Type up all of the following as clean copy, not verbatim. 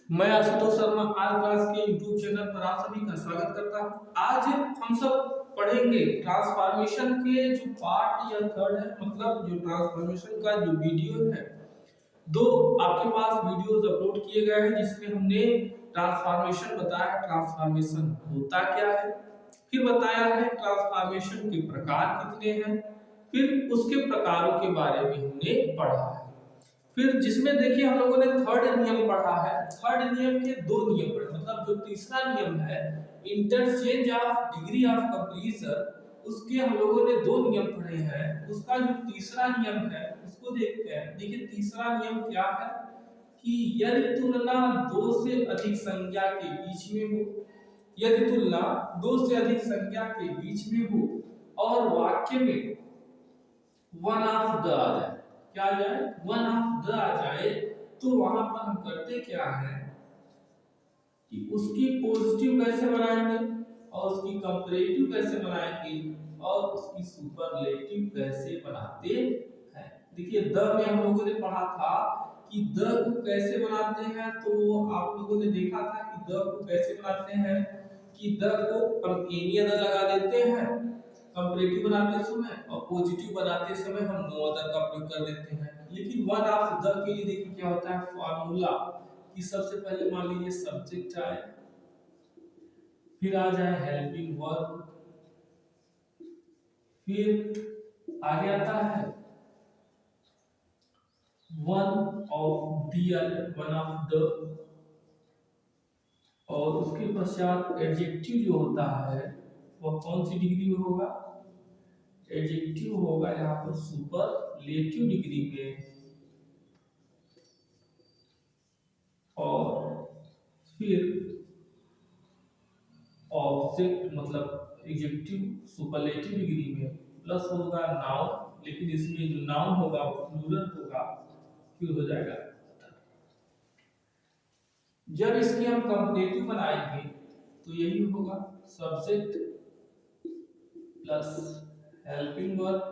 मैं Ashutosh Sharma are class के YouTube channel पर आप सभी का स्वागत करता हूं। आज हम सब पढ़ेंगे ट्रांसफॉर्मेशन के जो पार्ट या थर्ड है, मतलब जो ट्रांसफॉर्मेशन का जो वीडियो है। दो आपके पास वीडियोस अपलोड किए गए हैं जिसमें हमने ट्रांसफॉर्मेशन बताया, ट्रांसफॉर्मेशन होता क्या है, फिर बताया है ट्रांसफॉर्मेशन के प्रकार कितने हैं, फिर उसके प्रकारों के बारे में हमने पढ़ा है। फिर जिसमें देखिए हम लोगों ने थर्ड नियम पढ़ा है। थर्ड नियम के दो नियम पढ़े, मतलब जो तीसरा नियम है interchange of degree of completion, उसके हम लोगों ने दो नियम पढ़े हैं। उसका जो तीसरा नियम है उसको देखते हैं। देखिए तीसरा नियम क्या है कि यदि तुलना दो से अधिक संख्या के बीच में हो, यदि तुलना दो से अधिक संख्या के बीच में हो और वाक्य में वन ऑफ द आ जाए, क्या आ जाए, वन ऑफ द आ जाए, तो वहां पर हम करते क्या है कि उसकी पॉजिटिव कैसे बनाएंगे और उसकी कंपैरेटिव कैसे बनाएंगे और उसकी सुपरलेटिव कैसे बनाते हैं। देखिए द में हम लोगों ने पढ़ा था कि द को कैसे बनाते हैं, तो आप लोगों ने देखा था कि द को कैसे बनाते हैं कि द को हम एनिया द लगा देते हैं कंपैरेटिव बनाते समय, और पॉजिटिव बनाते समय हम नो अदर का प्रयोग कर देते हैं। लेकिन वन ऑफ द के लिए देखिए क्या होता है फॉर्मूला कि सबसे पहले मान लीजिए सब्जेक्ट आए, फिर आ जाए हेल्पिंग वर्ब, फिर आगे आता है वन ऑफ द, और उसके पश्चात एडजेक्टिव जो होता है वह कौन सी डिग्री में होगा, एडजेक्टिव होगा यहाँ पर सुपरलेटिव डिग्री में, और फिर ऑब्जेक्ट मतलब एडजेक्टिव सुपरलेटिव डिग्री में प्लस होगा नाउन, लेकिन इसमें जो नाउन होगा वो प्लूरल होगा, फिर हो जाएगा। जब इसकी हम कंपैरेटिव बनाएंगे तो यही होगा subject plus helping verb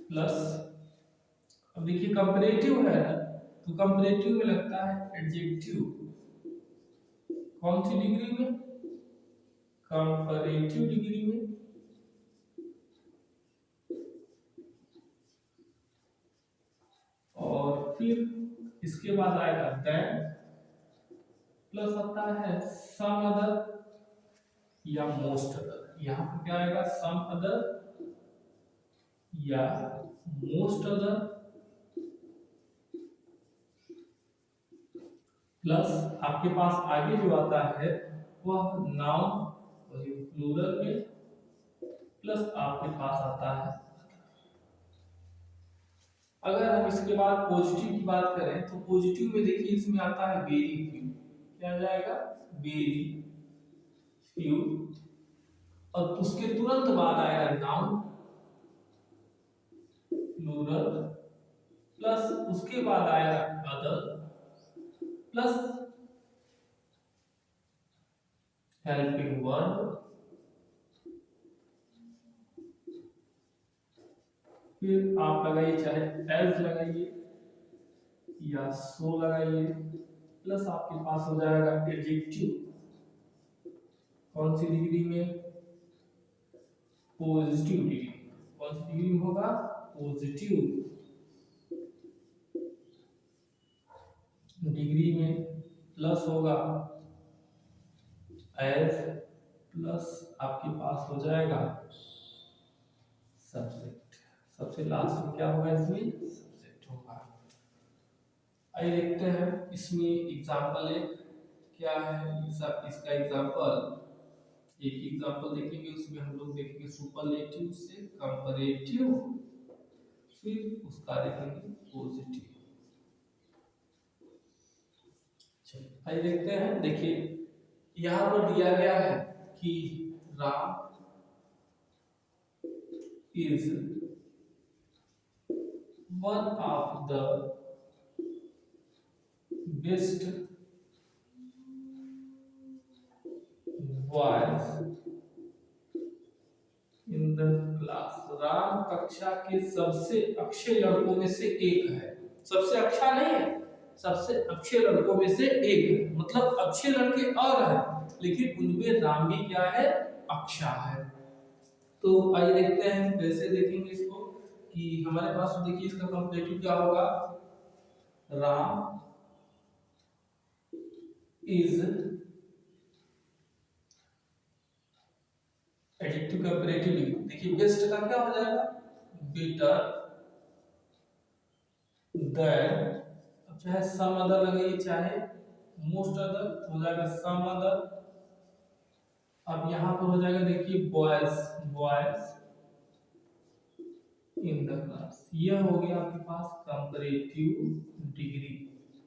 plus, अब देखिए कंपैरेटिव है ना, तो कंपैरेटिव में लगता है एडजेक्टिव, कौन सी डिग्री में, कंपैरेटिव डिग्री में, और फिर इसके बाद आएगा देन, प्लस आता है सम अदर या मोस्ट अदर। यहाँ पर क्या आएगा, सम अदर या मोस्ट अदर, प्लस आपके पास आगे जो आता है वह नाउन प्लूरल में, प्लस आपके पास आता है। अगर हम इसके बाद पॉजिटिव की बात करें तो पॉजिटिव में देखिए इसमें आता है वेरी फ्यू, क्या जाएगा, वेरी फ्यू, और उसके तुरंत बाद आएगा नाउन प्लूरल, प्लस उसके बाद आएगा अदर, प्लस हेल्पिंग वर्ब, फिर आप लगाइए चाहे एज लगाइए या सो लगाइए, प्लस आपके पास हो जाएगा एडजेक्टिव, कौन सी डिग्री में, पॉजिटिव डिग्री, कौन सी डिग्री में होगा, पॉजिटिव डिग्री में, प्लस होगा एज, प्लस आपके पास हो जाएगा सब्जेक्ट, सबसे लास्ट में क्या होगा, इसमें सब्जेक्ट होगा। आइए देखते हैं इसमें एग्जांपल एक क्या है, इसका एग्जांपल, एक एग्जांपल देखेंगे उसमें हम लोग देखेंगे सुपरलेटिव से कंपैरेटिव, फिर उसका देखेंगे पॉजिटिव। चलिए आइए देखते हैं। देखिए यहाँ पर दिया गया है कि Ram is one of the best boys in the class, Ram कक्षा के सबसे अच्छे लड़कों में से एक है। सबसे अच्छा नहीं है, सबसे अच्छे लड़कों में से एक है, मतलब अच्छे लड़के और हैं, लेकिन उनमें राम भी क्या है, अच्छा है। तो आइए देखते हैं कैसे देखेंगे इसको, कि हमारे पास देखिए इसका कंपेरेटिव क्या होगा, राम इज एडिटिव कंपैरेटिव, देखिए बेस्ट का क्या हो जाएगा, बेटर देन, अब चाहे सम अदर लगाइए चाहे मोस्ट अदर, हो जाएगा सम अदर। अब यहाँ पर हो जाएगा देखिए boys, boys in the class, यह हो गया आपके पास कंपैरेटिव डिग्री,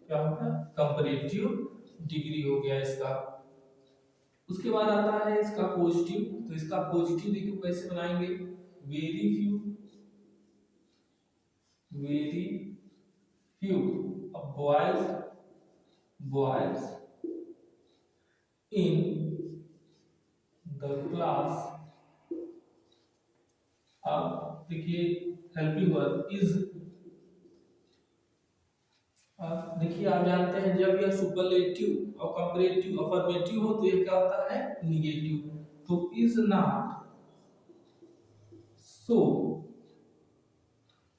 क्या होगा, कंपैरेटिव डिग्री हो गया इसका। उसके बाद आता है इसका पॉजिटिव, तो इसका पॉजिटिव देखो कैसे बनाएंगे, वेरी फ्यू, वेरी फ्यू। अब boys, boys in the class, अब देखिए हेल्पिंग वर्ब इज, अब देखिए आप जानते हैं जब यह सुपरलेटिव और कंपैरेटिव अफर्मेटिव हो तो यह क्या होता है, निगेटिव। तो is not so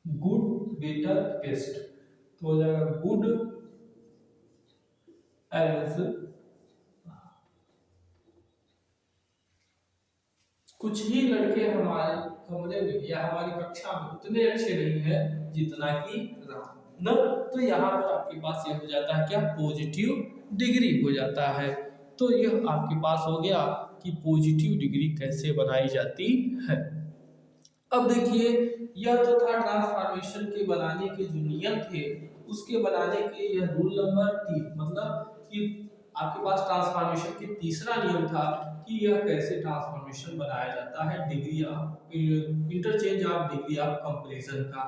good, better, best, तो हो जाएगा गुड एज, कुछ ही लड़के हमारे कमरे में या हमारी कक्षा में उतने अच्छे नहीं है जितना कि राम न। तो यहाँ पर आपके पास ये हो जाता है क्या, पॉजिटिव डिग्री हो जाता है। तो यह आपके पास हो गया कि पॉजिटिव डिग्री कैसे बनाई जाती है। अब देखिए यह तो था ट्रांसफॉर्मेशन के बनाने के जो नियम थे, उसके बनाने के यह रूल नंबर 3, मतलब कि आपके पास ट्रांसफॉर्मेशन के तीसरा नियम था कि यह कैसे ट्रांसफॉर्मेशन बनाया जाता है, degree of interchange of degree of comparison का।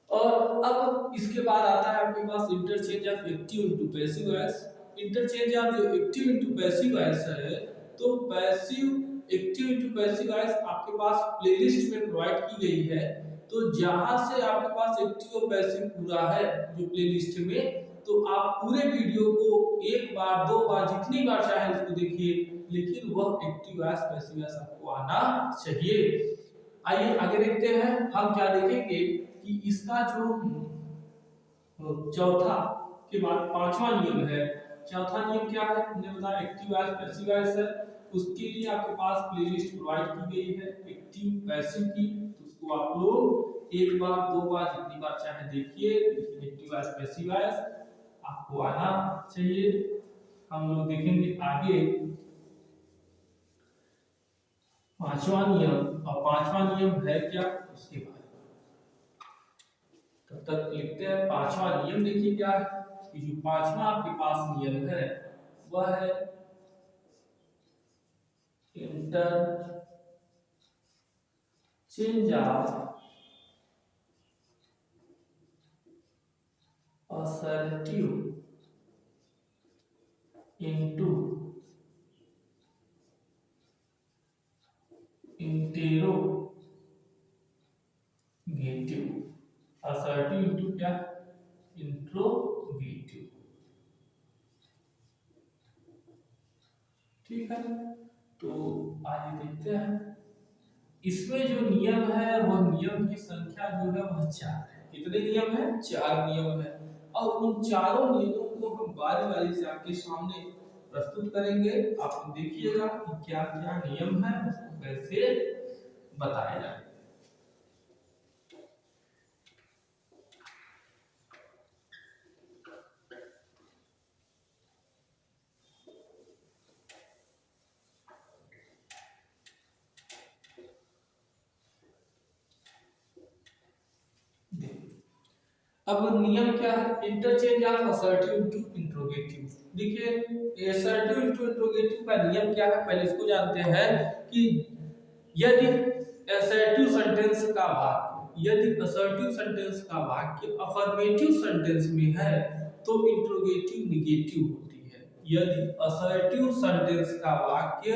और अब इसके बाद आता है आपके पास interchange of active into passive voice. Interchange of जो एक्टिव इनटू पैसिव वॉइस है, तो passive active into passive voice आपके पास प्लेलिस्ट में प्रोवाइड की गई है। तो जहां से आपके पास एक्टिव और पैसिव पूरा है जो प्लेलिस्ट में, तो आप पूरे वीडियो को एक बार दो बार जितनी बार चाहे उसको देखिए, लेकिन वह एक्टिव वॉइस पैसिव वॉइस आपको आना चाहिए। आइए आगे देखते हैं, हम क्या देखेंगे कि इसका जो चौथा के बाद पांचवा नियम है। चौथा नियम क्या है, हमने बताया एक्टिव वॉइस पैसिव वॉइस है, उसके लिए आपके पास प्लेलिस्ट प्रोवाइड की गई है एक्टिव पैसिव की, तो उसको आप लोग एक बार दो बार जितनी बार चाहे देखिए, लेकिन एक्टिव वॉइस पैसिव वॉइस आपको आना चाहिए। हम लोग देखेंगे आगे पांचवा नियम, और पांचवा नियम है क्या उसके बारे में, तब तक लिखते हैं पांचवा नियम। देखिए क्या है कि जो पांचवा आपके पास नियम है वह है interchange of assertive into interrogative, assertive into क्या, इंट्रोगेटिव, ठीक है। तो आगे देखते हैं, इसमें जो नियम है वह नियम की संख्या जो है वह 4 है। कितने नियम है, 4 नियम है, और उन चारों नियमों को हम बारी बारी से आपके सामने प्रस्तुत करेंगे। आप देखिएगा कि क्या क्या नियम है, उसको कैसे बताया जाए। अब नियम क्या है, interchange of assertive into interrogative. देखिए असर्टिव इनटू इंट्रोगेटिव का नियम क्या है, पहले इसको जानते हैं कि यदि असर्टिव सेंटेंस का वाक्य, यदि असर्टिव सेंटेंस का वाक्य अफर्मेटिव सेंटेंस में है तो इंट्रोगेटिव निगेटिव होती है। यदि असर्टिव सेंटेंस का वाक्य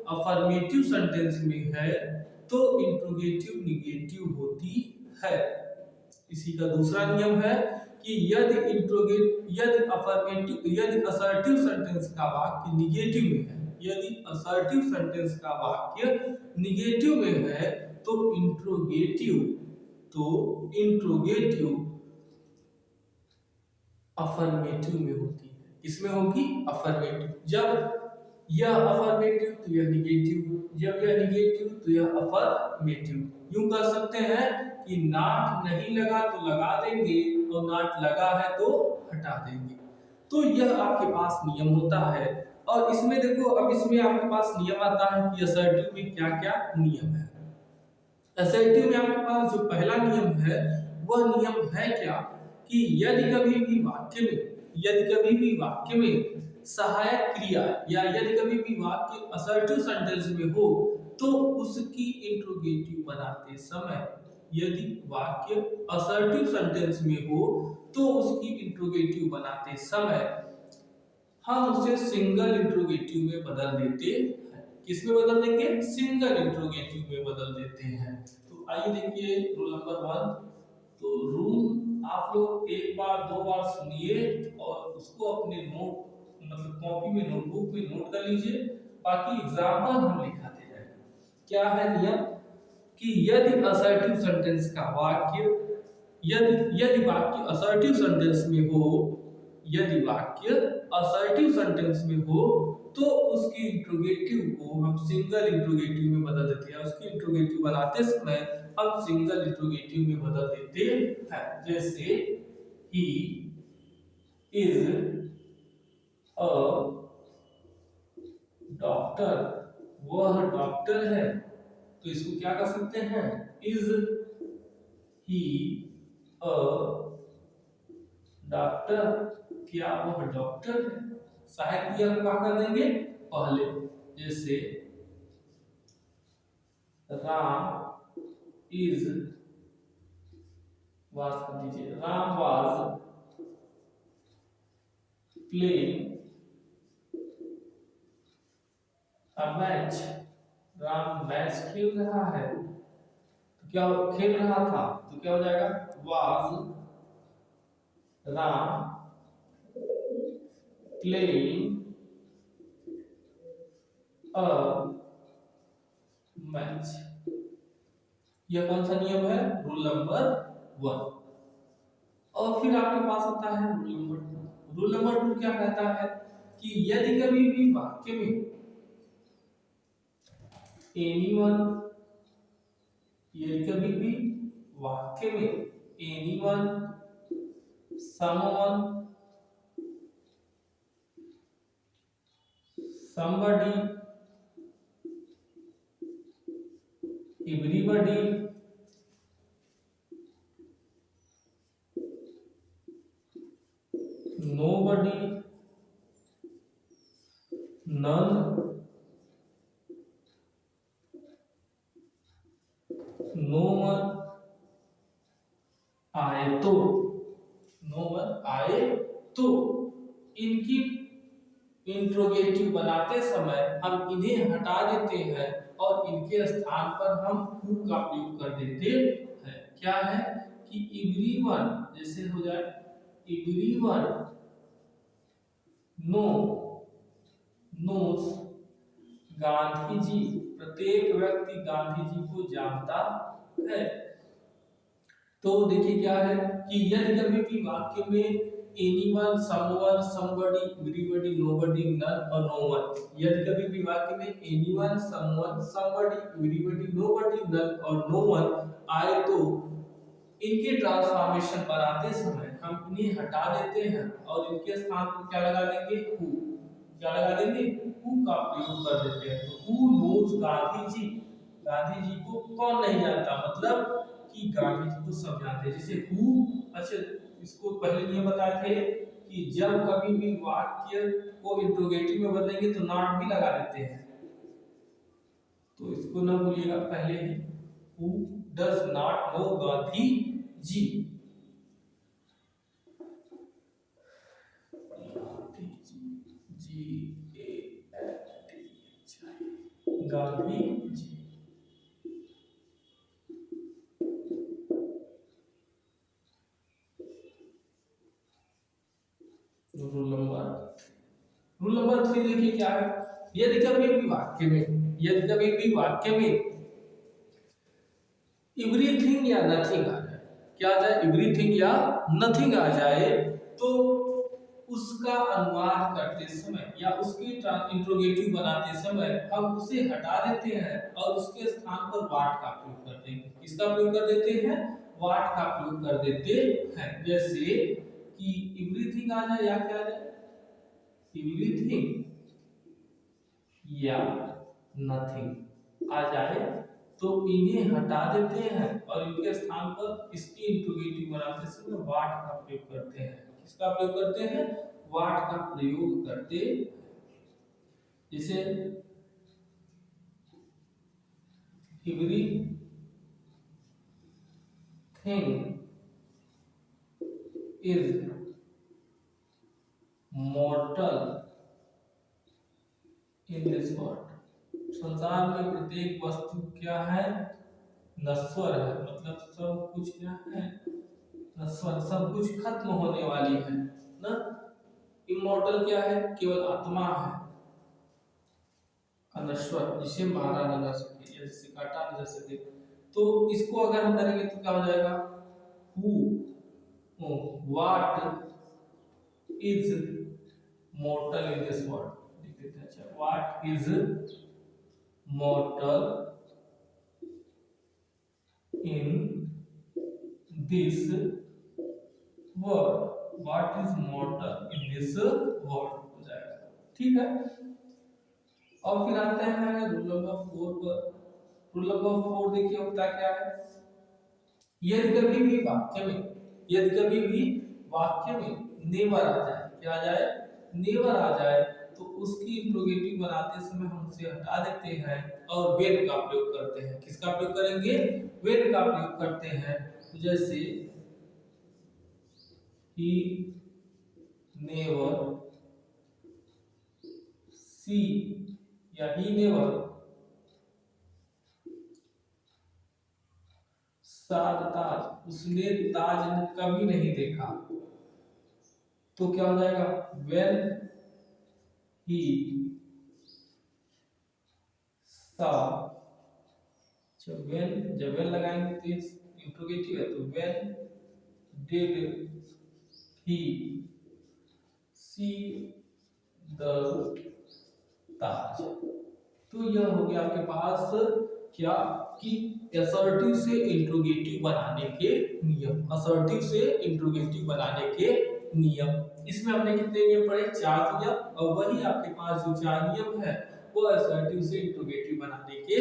अफर्मेटिव सेंटेंस में है तो इंट्रोगेटिव निगेटिव होती है। इसी का दूसरा नियम है कि यदि असर्टिव सेंटेंस का वाक्य निगेटिव में है, यदि असर्टिव सेंटेंस का वाक्य निगेटिव में है तो इंट्रोगेटिव अफर्मेटिव में होती है। इसमें होगी अफर्मेटिव। जब यह अफर्मेटिव तो यह निगेटिव, जब यह निगेटिव तो यह अफर्मेटिव। यूं कर सकते हैं कि नाट नहीं लगा तो लगा देंगे और नाट लगा है तो हटा देंगे। तो यह आपके पास नियम होता है। और इसमें देखो, अब इसमें आपके पास नियम आता है कि असर्टिव में क्या क्या नियम है। असर्टिव में आपके पास जो पहला नियम है वह नियम है क्या कि यदि कभी भी वाक्य में सहायक क्रिया या यदि कभी भी वाक्य असर्टिव सेंटेंस में हो तो उसकी इंट्रोगेटिव बनाते समय, यदि वाक्य असर्टिव सेंटेंस में हो तो उसकी इंट्रोगेटिव बनाते समय हम उसे सिंगल इंट्रोगेटिव में बदल देते हैं। किस में बदल देंगे? सिंगल इंट्रोगेटिव में बदल देते हैं। तो आइए देखिए रूल नंबर 1। तो रूल आप लोग एक बार दो बार सुनिए और उसको अपने नोट मतलब कॉपी में नोटबुक में नोट कर लीजिए, बाकी एग्जाम्पल हम लिखाते जाएंगे। क्या है नियम कि यदि असर्टिव सेंटेंस का वाक्य यदि वाक्य असर्टिव सेंटेंस में हो, यदि वाक्य असर्टिव सेंटेंस में हो तो उसकी इंट्रोगेटिव को हम सिंगल इंट्रोगेटिव में बदल देते हैं। उसकी इंट्रोगेटिव बनाते समय हम सिंगल इंट्रोगेटिव में बदल देते हैं। जैसे ही इज अ डॉक्टर, वह डॉक्टर है, तो इसको क्या कर सकते हैं? इज ही अ डॉक्टर, क्या वह डॉक्टर है? सहायक क्रिया को क्या कर देंगे पहले। जैसे राम इज, वाज कर दीजिए, Ram was playing a match, Ram match खेल रहा है, तो क्या खेल रहा था, तो क्या हो जाएगा? Was Ram playing a match. यह कौन सा नियम है? Rule number 1। और फिर आपके पास आता है रूल नंबर 2। रूल नंबर 2 क्या कहता है कि यदि कभी भी वाक्य में एनीवन, यदि कभी भी वाक्य में anyone, someone, somebody, everybody, nobody, none, no one आए तो, नो वन आए तो इनकी इंट्रोगेटिव बनाते समय हम इन्हें हटा देते हैं और इनके स्थान पर हम हु का प्रयोग कर देते हैं। क्या है कि एवरीवन, जैसे हो जाए everyone no nose Gandhi ji, प्रत्येक व्यक्ति गांधी जी को जानता है। तो देखिए क्या है कि यदि कभी भी वाक्य में anyone, someone, somebody, everybody, nobody, none और नो वन, यदि कभी भी वाक्य में anyone, someone, somebody, everybody, nobody, none और नो वन आए तो इनके ट्रांसफॉर्मेशन बनाते समय हम इन्हें हटा देते हैं और इनके स्थान पर क्या लगा देंगे? हु। क्या लगा देंगे? हु का प्रयोग कर देते हैं। तो हु नोज गांधी जी, गांधी जी को कौन नहीं जानता, मतलब कि गांधी जी को सब जानते हैं। जैसे हु, अच्छा इसको पहले नियम बताए थे कि जब कभी भी वाक्य को इंट्रोगेटिव में बदलेंगे तो नॉट भी लगा देते हैं, तो इसको ना भूलिएगा पहले ही। Who does not know Gandhi ji, Gandhi ji. शब्द देखिए क्या है, यदि कभी भी वाक्य में, यदि कभी भी वाक्य में एवरीथिंग या नथिंग आ जाए, क्या आ जाए, एवरीथिंग या नथिंग आ जाए, तो उसका अनुवाद करते समय या उसकी इंट्रोगेटिव बनाते समय हम उसे हटा देते हैं और उसके स्थान पर वाट का प्रयोग करते हैं। किसका प्रयोग कर देते हैं, वाट का प्रयोग कर देते हैं। जैसे कि एवरीथिंग आ जाए या क्या आ जाए, एवरीथिंग या नथिंग आ जाए, तो इन्हें हटा देते हैं और इनके स्थान पर इसकी इंट्रोगेटिव बनाते समय वाट का प्रयोग करते हैं। किसका प्रयोग करते हैं, वाट का प्रयोग करते। जैसे everything is mortal in this world, संसार में प्रत्येक वस्तु क्या है, नश्वर है, मतलब सब कुछ क्या है, नश्वर, सब कुछ खत्म होने वाली है ना। इमॉर्टल क्या है, केवल आत्मा है, अनश्वर, जिसे मारा न जा सके या जिसे काटा न जा सके। तो इसको अगर हम करेंगे तो क्या हो जाएगा, who, what is mortal in this world, अच्छा, what is mortal in this word, what is mortal in this word हो जाएगा, ठीक है। और फिर आते हैं रूल नंबर 4 पर। रूल नंबर 4 देखिए होता क्या है, यदि कभी भी वाक्य में, यदि कभी भी वाक्य में नेवर आ जाए, क्या आ जाए, नेवर आ जाए, तो उसकी इंट्रोगेटिव बनाते समय हम उसे हटा देते हैं और वेन का प्रयोग करते हैं। किसका प्रयोग करेंगे, वेन का प्रयोग करते हैं। तो जैसे he never see या he never saw the ताज, उसने ताज कभी नहीं देखा, तो क्या हो जाएगा, when he saw, जब when लगाएंगे तो इंट्रोगेटिव है, तो when did he see the ताज। तो यह हो गया आपके पास क्या, कि असर्टिव से इंट्रोगेटिव बनाने के नियम, असर्टिव से इंट्रोगेटिव बनाने के नियम। इसमें हमने कितने नियम पढ़े, 4 नियम, और वही आपके पास जो 4 नियम है वो असर्टिव से इंट्रोगेटिव बनाने के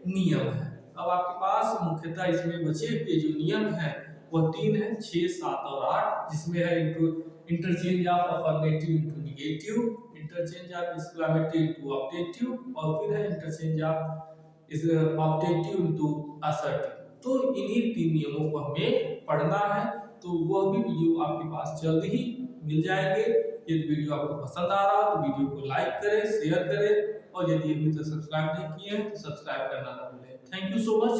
नियम है। अब आपके पास मुख्यतः इसमें बचे हुए जो नियम है वह 3 है, 6, 7 और 8, जिसमें है interchange of affirmative into negative, interchange of exclamative into objective, और फिर है इंटरचेंज ऑफ इस ऑब्जेक्टिव इनटू असर्टिव। तो इन्हीं 3 नियमों को हमें पढ़ना है, तो वह भी वीडियो आपके पास जल्द ही मिल जाएंगे। यदि वीडियो आपको पसंद आ रहा तो वीडियो को लाइक करें, शेयर करें, और यदि अभी तक सब्सक्राइब नहीं किए हैं तो सब्सक्राइब करना ना भूलें। Thank you so much.